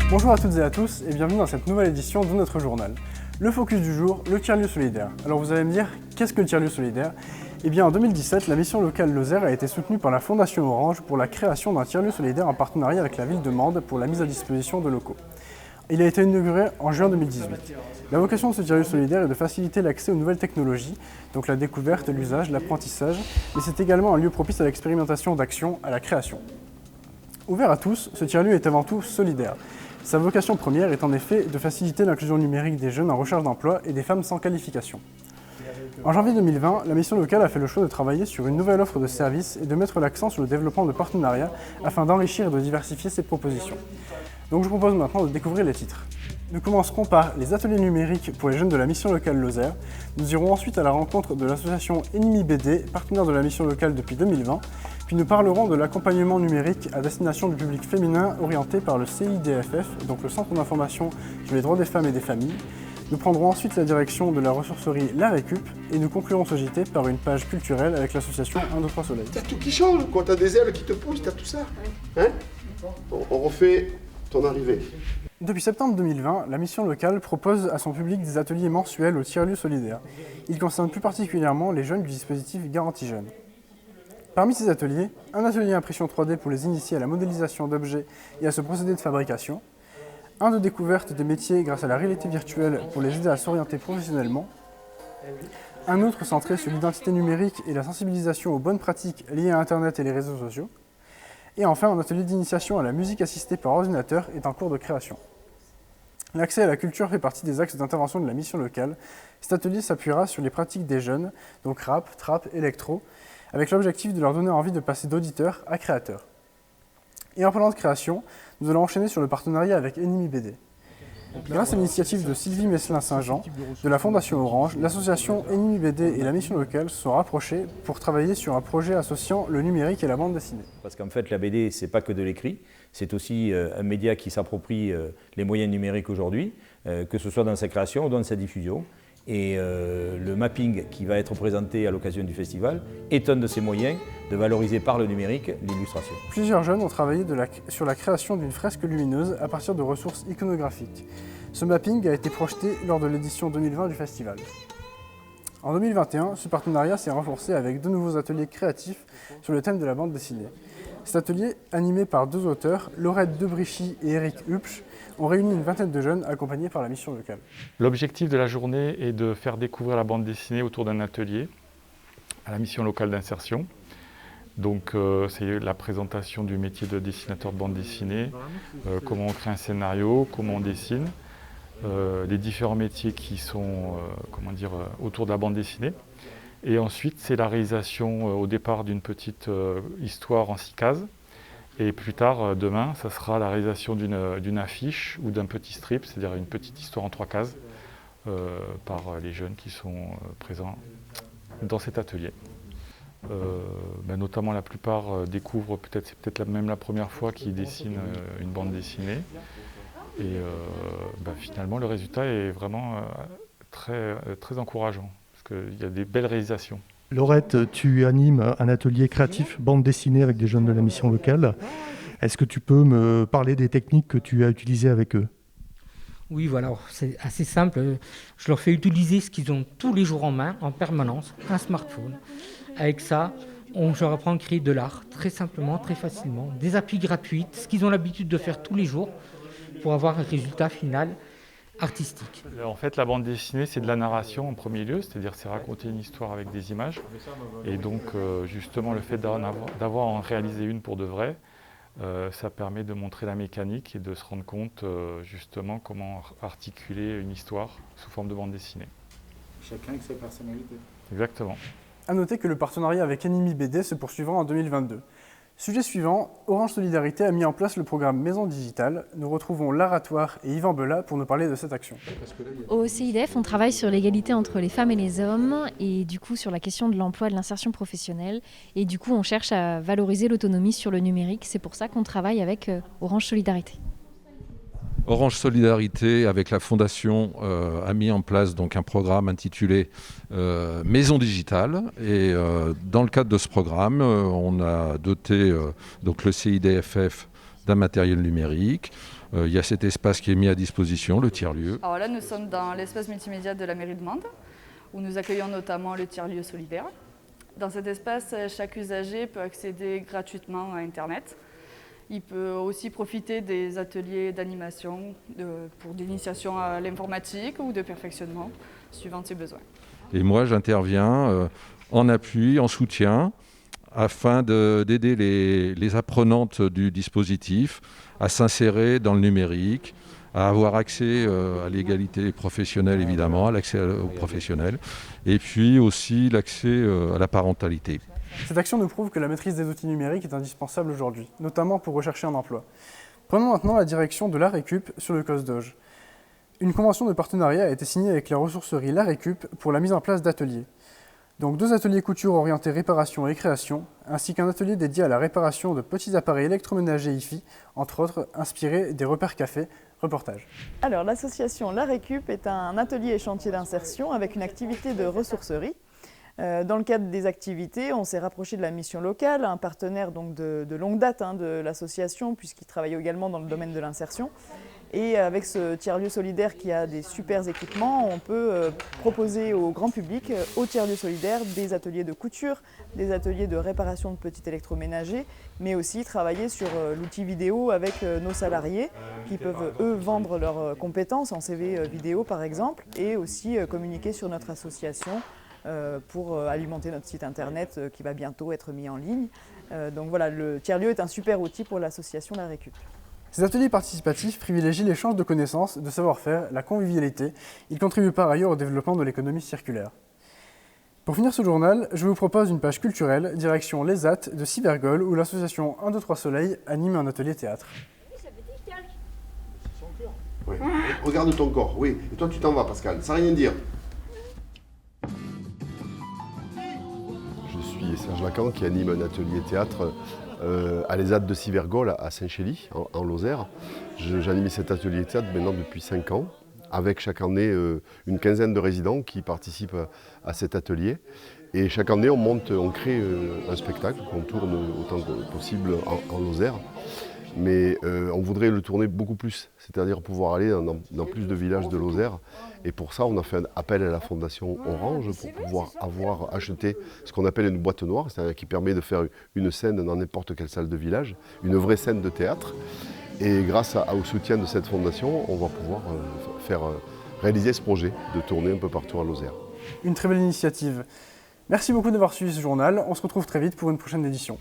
Bonjour à toutes et à tous et bienvenue dans cette nouvelle édition de notre journal. Le focus du jour, le tiers-lieu solidaire. Alors vous allez me dire, qu'est-ce que le tiers-lieu solidaire ? Eh bien en 2017, la mission locale Lozère a été soutenue par la Fondation Orange pour la création d'un tiers-lieu solidaire en partenariat avec la ville de Mende pour la mise à disposition de locaux. Il a été inauguré en juin 2018. La vocation de ce tiers-lieu solidaire est de faciliter l'accès aux nouvelles technologies, donc la découverte, l'usage, l'apprentissage, mais c'est également un lieu propice à l'expérimentation d'action, à la création. Ouvert à tous, ce tiers-lieu est avant tout solidaire. Sa vocation première est en effet de faciliter l'inclusion numérique des jeunes en recherche d'emploi et des femmes sans qualification. En janvier 2020, la mission locale a fait le choix de travailler sur une nouvelle offre de services et de mettre l'accent sur le développement de partenariats afin d'enrichir et de diversifier ses propositions. Donc je vous propose maintenant de découvrir les titres. Nous commencerons par les ateliers numériques pour les jeunes de la mission locale Lozère. Nous irons ensuite à la rencontre de l'association Enimi BD, partenaire de la mission locale depuis 2020. Puis nous parlerons de l'accompagnement numérique à destination du public féminin orienté par le CIDFF, donc le Centre d'information sur les droits des femmes et des familles. Nous prendrons ensuite la direction de la ressourcerie La Récup et nous conclurons ce JT par une page culturelle avec l'association 1, 2, 3 Soleil. T'as tout qui change, quand t'as des ailes qui te poussent, t'as tout ça. Hein ? On refait ton arrivée. Depuis septembre 2020, la mission locale propose à son public des ateliers mensuels au tiers-lieu solidaire. Ils concernent plus particulièrement les jeunes du dispositif Garantie Jeunes. Parmi ces ateliers, un atelier impression 3D pour les initier à la modélisation d'objets et à ce procédé de fabrication, un de découverte des métiers grâce à la réalité virtuelle pour les aider à s'orienter professionnellement, un autre centré sur l'identité numérique et la sensibilisation aux bonnes pratiques liées à Internet et les réseaux sociaux, et enfin un atelier d'initiation à la musique assistée par ordinateur est en cours de création. L'accès à la culture fait partie des axes d'intervention de la mission locale. Cet atelier s'appuiera sur les pratiques des jeunes, donc rap, trap, électro, avec l'objectif de leur donner envie de passer d'auditeur à créateur. Et en parlant de création, nous allons enchaîner sur le partenariat avec Enimi BD. Grâce à l'initiative de Sylvie Messelin-Saint-Jean, de la Fondation Orange, l'association Enimi BD et la mission locale se sont rapprochés pour travailler sur un projet associant le numérique et la bande dessinée. Parce qu'en fait, la BD, c'est pas que de l'écrit, c'est aussi un média qui s'approprie les moyens numériques aujourd'hui, que ce soit dans sa création ou dans sa diffusion. Et le mapping qui va être présenté à l'occasion du festival est un de ces moyens de valoriser par le numérique l'illustration. Plusieurs jeunes ont travaillé sur la création d'une fresque lumineuse à partir de ressources iconographiques. Ce mapping a été projeté lors de l'édition 2020 du festival. En 2021, ce partenariat s'est renforcé avec deux nouveaux ateliers créatifs sur le thème de la bande dessinée. Cet atelier, animé par deux auteurs, Laurette Debrichy et Eric Hupsch, ont réuni une vingtaine de jeunes accompagnés par la mission locale. L'objectif de la journée est de faire découvrir la bande dessinée autour d'un atelier à la mission locale d'insertion. Donc c'est la présentation du métier de dessinateur de bande dessinée, comment on crée un scénario, comment on dessine, les différents métiers qui sont autour de la bande dessinée. Et ensuite, c'est la réalisation au départ d'une petite histoire en 6 cases. Et plus tard, demain, ça sera la réalisation d'une affiche ou d'un petit strip, c'est-à-dire une petite histoire en 3 cases par les jeunes qui sont présents dans cet atelier. Notamment, la plupart découvrent, c'est peut-être même la première fois qu'ils dessinent une bande dessinée. Et finalement, le résultat est vraiment très, très encourageant. Il y a des belles réalisations. Laurette, tu animes un atelier créatif bande dessinée avec des jeunes de la mission locale. Est-ce que tu peux me parler des techniques que tu as utilisées avec eux ? Oui, voilà, c'est assez simple. Je leur fais utiliser ce qu'ils ont tous les jours en main, en permanence, un smartphone. Avec ça, je leur apprends à créer de l'art, très simplement, très facilement. Des applis gratuites, ce qu'ils ont l'habitude de faire tous les jours pour avoir un résultat final artistique. En fait, la bande dessinée, c'est de la narration en premier lieu, c'est-à-dire c'est raconter une histoire avec des images. Et donc, justement, le fait d'avoir en réalisé une pour de vrai, ça permet de montrer la mécanique et de se rendre compte, justement, comment articuler une histoire sous forme de bande dessinée. Chacun avec sa personnalité. Exactement. A noter que le partenariat avec Enimi BD se poursuivra en 2022. Sujet suivant, Orange Solidarité a mis en place le programme Maison Digitale. Nous retrouvons Laratoire et Yvan Belat pour nous parler de cette action. Au CIDF, on travaille sur l'égalité entre les femmes et les hommes et du coup sur la question de l'emploi et de l'insertion professionnelle. Et du coup, on cherche à valoriser l'autonomie sur le numérique. C'est pour ça qu'on travaille avec Orange Solidarité. Orange Solidarité, avec la Fondation, a mis en place donc un programme intitulé Maison Digitale. Et dans le cadre de ce programme, on a doté donc le CIDFF d'un matériel numérique. Il y a cet espace qui est mis à disposition, le tiers-lieu. Alors là, nous sommes dans l'espace multimédia de la mairie de Mende, où nous accueillons notamment le tiers-lieu solidaire. Dans cet espace, chaque usager peut accéder gratuitement à Internet. Il peut aussi profiter des ateliers d'animation pour d'initiation à l'informatique ou de perfectionnement, suivant ses besoins. Et moi, j'interviens en appui, en soutien, afin d'aider les apprenantes du dispositif à s'insérer dans le numérique, à avoir accès à l'égalité professionnelle, évidemment, à l'accès aux professionnels, et puis aussi l'accès à la parentalité. Cette action nous prouve que la maîtrise des outils numériques est indispensable aujourd'hui, notamment pour rechercher un emploi. Prenons maintenant la direction de l'ARECUP sur le COSDOGE. Une convention de partenariat a été signée avec la ressourcerie l'ARECUP pour la mise en place d'ateliers. Donc 2 ateliers couture orientés réparation et création, ainsi qu'un atelier dédié à la réparation de petits appareils électroménagers IFI, entre autres inspirés des repères café. Reportage. Alors l'association l'ARECUP est un atelier et chantier d'insertion avec une activité de ressourcerie. Dans le cadre des activités, on s'est rapproché de la mission locale, un partenaire donc de longue date de l'association, puisqu'il travaille également dans le domaine de l'insertion. Et avec ce tiers-lieu solidaire qui a des super équipements, on peut proposer au grand public, au tiers-lieu solidaire, des ateliers de couture, des ateliers de réparation de petits électroménagers, mais aussi travailler sur l'outil vidéo avec nos salariés qui peuvent, eux, vendre leurs compétences en CV vidéo, par exemple, et aussi communiquer sur notre association pour alimenter notre site internet qui va bientôt être mis en ligne. Donc voilà, le tiers-lieu est un super outil pour l'association l'ARECUP. Ces ateliers participatifs privilégient l'échange de connaissances, de savoir-faire, la convivialité. Ils contribuent par ailleurs au développement de l'économie circulaire. Pour finir ce journal, je vous propose une page culturelle, direction Les Attes de Cybergol, où l'association 1, 2, 3 Soleil anime un atelier théâtre. Oui. Regarde ton corps, oui. Et toi, tu t'en vas, Pascal, sans rien dire. Je suis Serge Lacan qui anime un atelier théâtre à Les Attes de Cybergol à Saint-Chély, en Lozère. J'anime cet atelier théâtre maintenant depuis 5 ans, avec chaque année une quinzaine de résidents qui participent à cet atelier. Et chaque année, on crée un spectacle qu'on tourne autant que possible en Lozère. Mais on voudrait le tourner beaucoup plus, c'est-à-dire pouvoir aller dans plus de villages de Lozère. Et pour ça, on a fait un appel à la Fondation Orange pour pouvoir acheter ce qu'on appelle une boîte noire, c'est-à-dire qui permet de faire une scène dans n'importe quelle salle de village, une vraie scène de théâtre. Et grâce au soutien de cette fondation, on va pouvoir réaliser ce projet de tourner un peu partout à Lozère. Une très belle initiative. Merci beaucoup d'avoir suivi ce journal. On se retrouve très vite pour une prochaine édition.